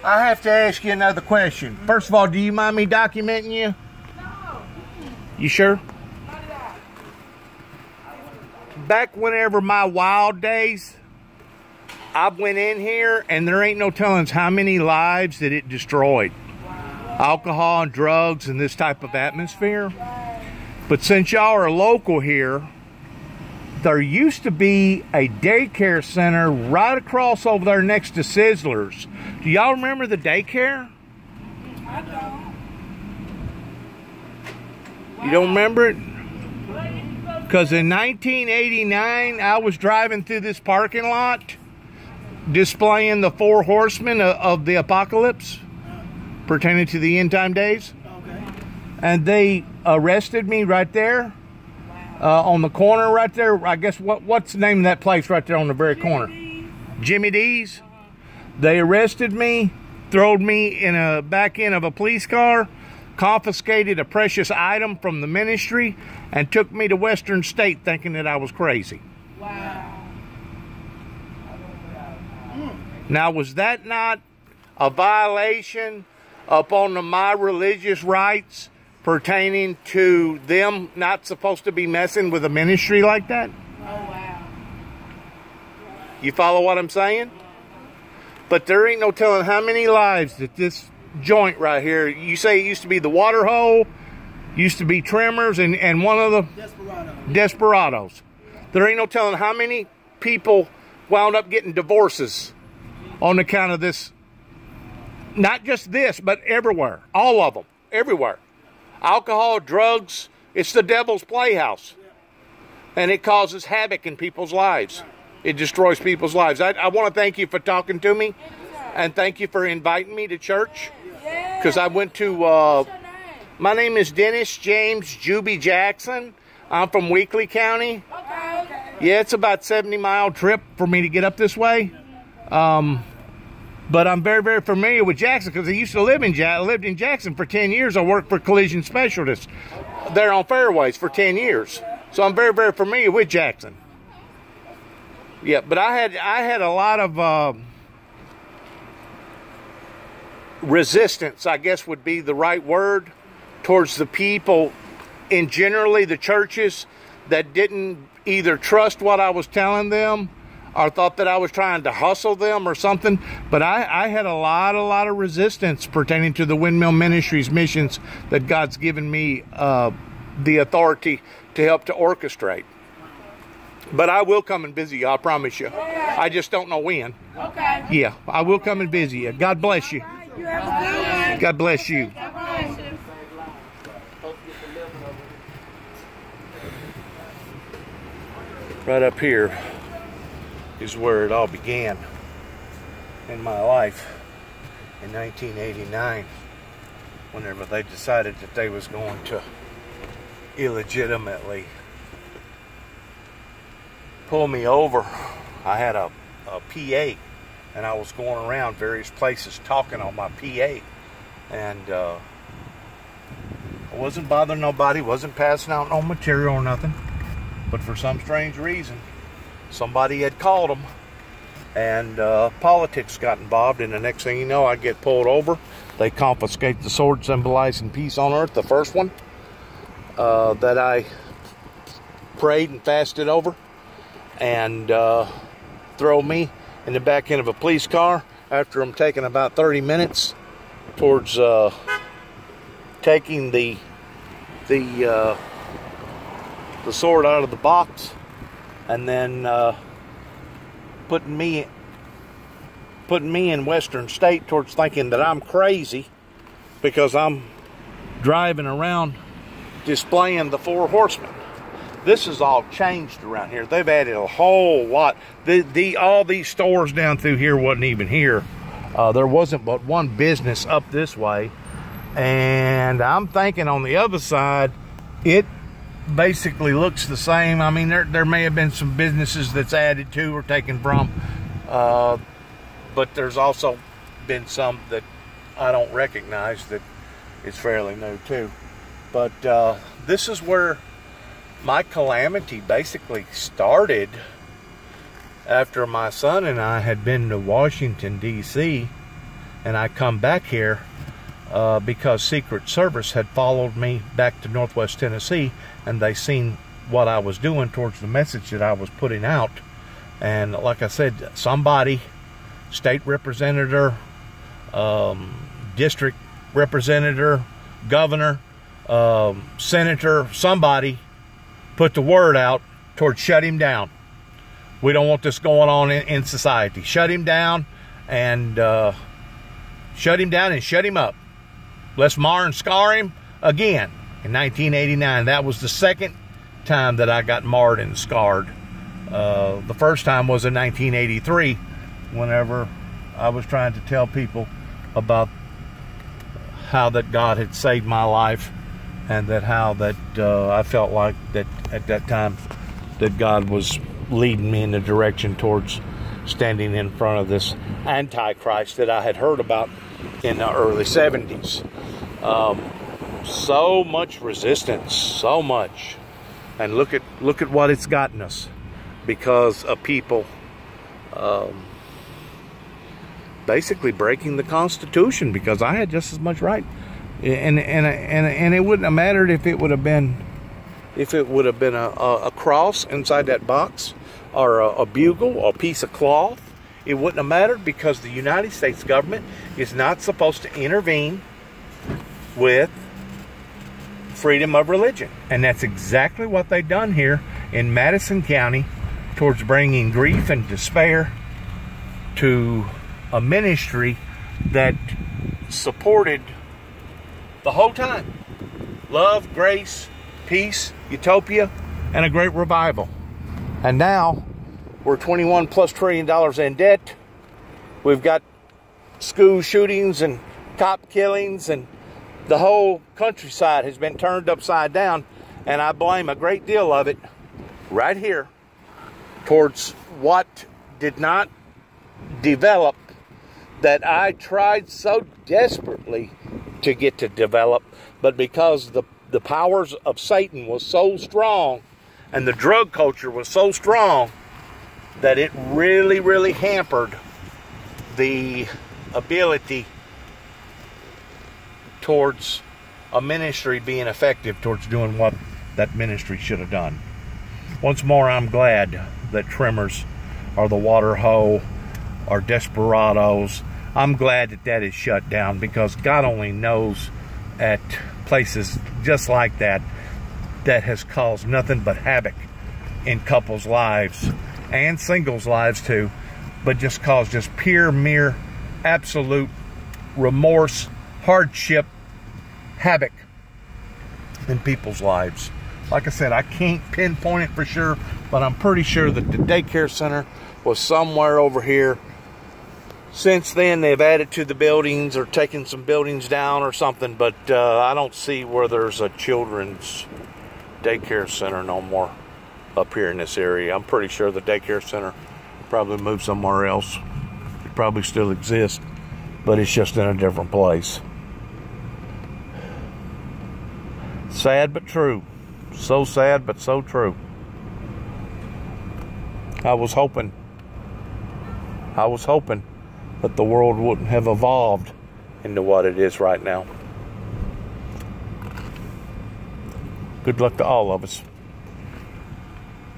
I have to ask you another question. First of all, do you mind me documenting you? No. You sure? Not at all. Back whenever my wild days, I went in here and there ain't no telling how many lives that it destroyed. Wow. Alcohol and drugs and this type of atmosphere. But since y'all are local here, there used to be a daycare center right across over there next to Sizzlers. Do y'all remember the daycare? I don't. You don't remember it? Because in 1989, I was driving through this parking lot displaying the 4 horsemen of the apocalypse pertaining to the end time days. Okay. And they arrested me right there on the corner right there. I guess what's the name of that place right there on the very corner? Jimmy D's. They arrested me, throwed me in a back end of a police car, confiscated a precious item from the ministry, and took me to Western State thinking that I was crazy. Wow. Now, was that not a violation upon my religious rights pertaining to them not supposed to be messing with a ministry like that? Oh, wow. You follow what I'm saying? But there ain't no telling how many lives that this joint right here, you say it used to be the water hole, used to be Tremors, and one of the Desperados. There ain't no telling how many people wound up getting divorces on account of this. Not just this, but everywhere. All of them. Everywhere. Alcohol, drugs, it's the devil's playhouse. And it causes havoc in people's lives. It destroys people's lives. I want to thank you for talking to me. And thank you for inviting me to church. Because I went to... my name is Dennis James Juby Jackson. I'm from Weakley County. Yeah, it's about a 70-mile trip for me to get up this way. But I'm very, very familiar with Jackson because I used to live in lived in Jackson for 10 years. I worked for Collision Specialists there on Fairways for 10 years. So I'm very, very familiar with Jackson. Yeah, but I had a lot of resistance, I guess would be the right word, towards the people in generally the churches that didn't either trust what I was telling them or thought that I was trying to hustle them or something. But I had a lot of resistance pertaining to the Windmill Ministries missions that God's given me the authority to help to orchestrate. But I will come and visit you, I promise you. I just don't know when. Okay. Yeah, I will come and visit you. God bless you. God bless you. Right up here is where it all began in my life in 1989, whenever they decided that they was going to illegitimately pull me over. I had a PA, and I was going around various places talking on my PA, and I wasn't bothering nobody, wasn't passing out no material or nothing. But for some strange reason, somebody had called them, and politics got involved, and the next thing you know, I get pulled over. They confiscate the sword symbolizing peace on earth, the first one that I prayed and fasted over, and throw me in the back end of a police car after I'm taking about 30 minutes towards taking the sword out of the box, and then putting me in Western State towards thinking that I'm crazy because I'm driving around displaying the 4 horsemen. This is all changed around here. They've added a whole lot. All these stores down through here wasn't even here. There wasn't but one business up this way, and I'm thinking on the other side it basically looks the same. I mean, there may have been some businesses that's added to or taken from, but there's also been some that I don't recognize that is fairly new too. But this is where my calamity basically started after my son and I had been to Washington, D.C., And I come back here because Secret Service had followed me back to Northwest Tennessee, and they seen what I was doing towards the message that I was putting out. And like I said, somebody, state representative, district representative, governor, senator, somebody put the word out towards shut him down. We don't want this going on in society. Shut him down and shut him up. Let's mar and scar him again. In 1989, that was the second time that I got marred and scarred. The first time was in 1983, whenever I was trying to tell people about how that God had saved my life, and that how that I felt like that at that time that God was leading me in the direction towards standing in front of this Antichrist that I had heard about in the early 70s. So much resistance, so much. And look at what it's gotten us, because of people basically breaking the Constitution, because I had just as much right. And it wouldn't have mattered if it would have been a cross inside that box, or a bugle, or a piece of cloth. It wouldn't have mattered, because the United States government is not supposed to intervene with freedom of religion. And that's exactly what they've done here in Madison County, towards bringing grief and despair to a ministry that supported the whole time love, grace, peace, utopia, and a great revival. And now we're $21+ trillion in debt. We've got school shootings and cop killings, and the whole countryside has been turned upside down. And I blame a great deal of it right here towards what did not develop, that I tried so desperately to get to develop, but because the powers of Satan was so strong, and the drug culture was so strong, that it really, really hampered the ability towards a ministry being effective towards doing what that ministry should have done. Once more, I'm glad that Tremors, or the Water Hoe, or Desperados, I'm glad that is shut down, because God only knows at places just like that has caused nothing but havoc in couples' lives and singles' lives too, but just caused just pure, mere, absolute remorse, hardship, havoc in people's lives. Like I said, I can't pinpoint it for sure, but I'm pretty sure that the daycare center was somewhere over here. Since then, they've added to the buildings or taken some buildings down or something, but I don't see where there's a children's daycare center no more up here in this area. I'm pretty sure the daycare center probably moved somewhere else. It probably still exists, but it's just in a different place. Sad but true. So sad but so true. I was hoping that the world wouldn't have evolved into what it is right now. Good luck to all of us.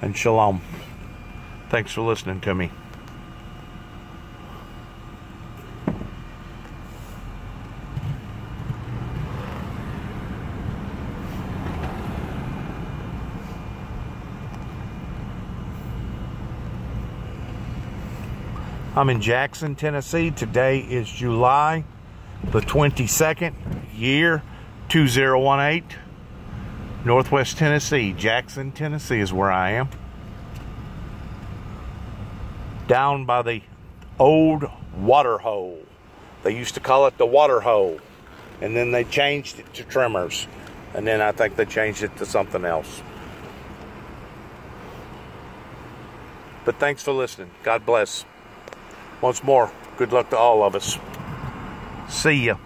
And shalom. Thanks for listening to me. I'm in Jackson, Tennessee. Today is July the 22nd, year 2018. Northwest Tennessee, Jackson, Tennessee is where I am. Down by the old water hole. They used to call it the water hole. And then they changed it to Tremors. And then I think they changed it to something else. But thanks for listening. God bless. Once more, good luck to all of us. See ya.